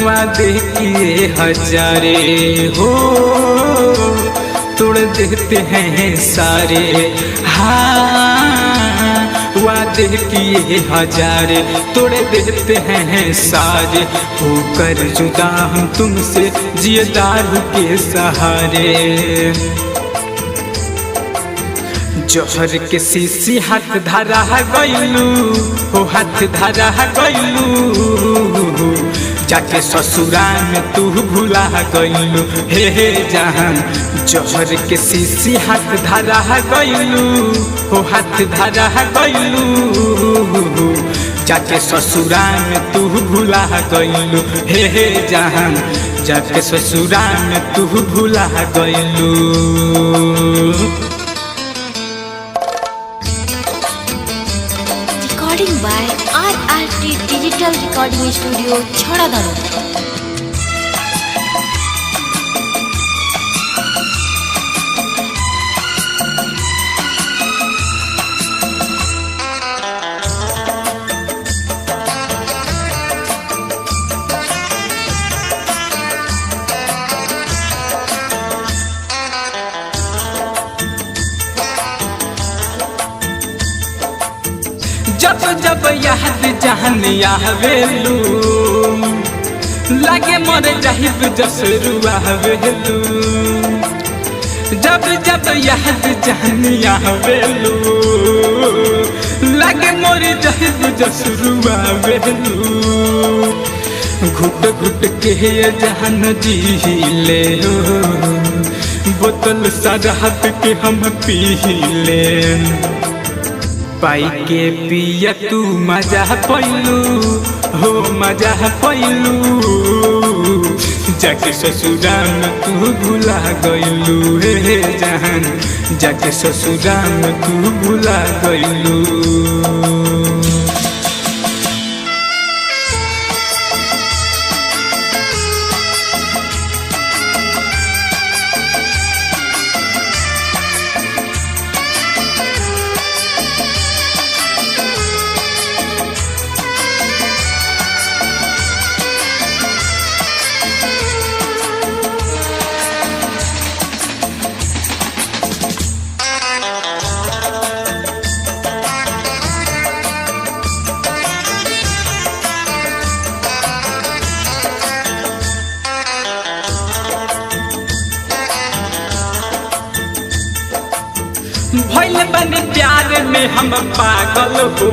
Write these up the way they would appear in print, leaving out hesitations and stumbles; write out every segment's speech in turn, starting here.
वादे किए हजारे हो तोड़ देते हैं सारे। हाँ वादे किए हजारे तोड़ देते हैं सारे। होकर जुदा हम तुमसे जिए दारू के सहारे। जहर के शीशी हाथ धरा गइलू हो हाथ धरा गइलू। जाके ससुराल में तू भुला गइलू हे जहान। जहर के शीशी हाथ धरा गइलू हो हाथ धरा गइलू। जाके ससुराल में तू भुला गइलू हे जहान। जाके ससुराल में तू भुला गइलू। Recording by RRT Digital Recording Studio, Chhadadaru। जब जब याद जहन आवेलू लगे मर जाहिब जसरुआ आवेलू। जब जब याद जहन आवेलू लगे मर जाहिब जसरुआ आवेलू। घुट घुट के जहन जीले हो बोतल शराब के हम पीले। पाई के पिया तू मजा पैलू हो मजा पैलू। जाके ससुराल में तू भुला गइलू हे जहान। जाके ससुराल में तू भुला गइलू। भइल बनी प्यार में हम पागल हो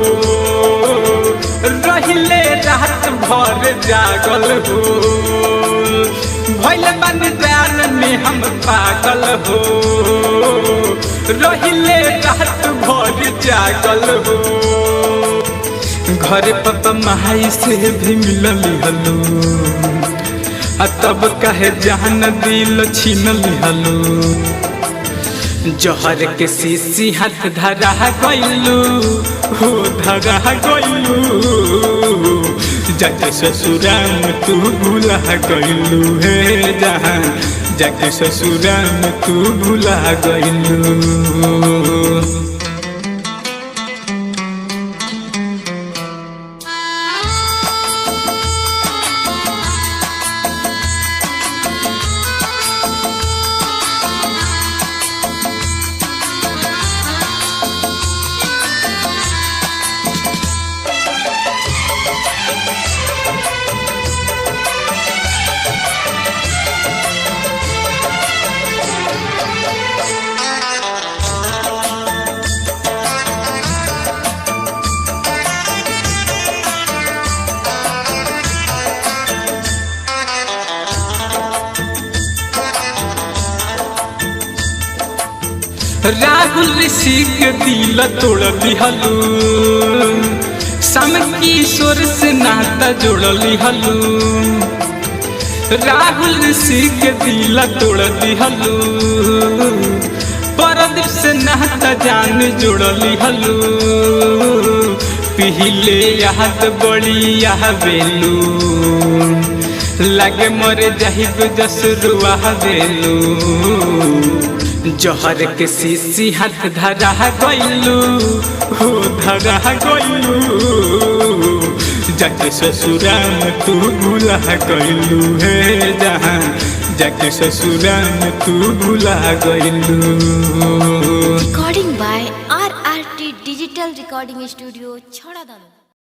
रहिले रात भर जागल हो। भइल बनी प्यार में हम पागल हो रहिले रात भर जागल हो। घर पापा माई से भी मिलल हलो तब कहे जान दिल छीन लिहलो। जहर के शीशी हाथ धरा गइलू हो धरा गइलू। जाके ससुराल में तू भुला गइलू हे जहान। जाके ससुराल में तू भुला गइलू। राहुल ऋषि के दिल तोड़ दिहलू। सम किशोर से नाता जोड़ लिहलू। राहुल ऋषि के दिल तोड़ दिहलू। परदीप से नाता जान जोड़ लिहलू। पहले याद बड़ी आवेलू लगे मर जाहिब जसरुआ आवेलू। जहर के शीशी हाथ धरा गइलू हो धरा गइलू। जाके ससुरा में तू भूला गइलू हे जहान, जाके ससुरा में तू भूला गइलू। Recording by RRT digital recording studio छौड़ा दानो।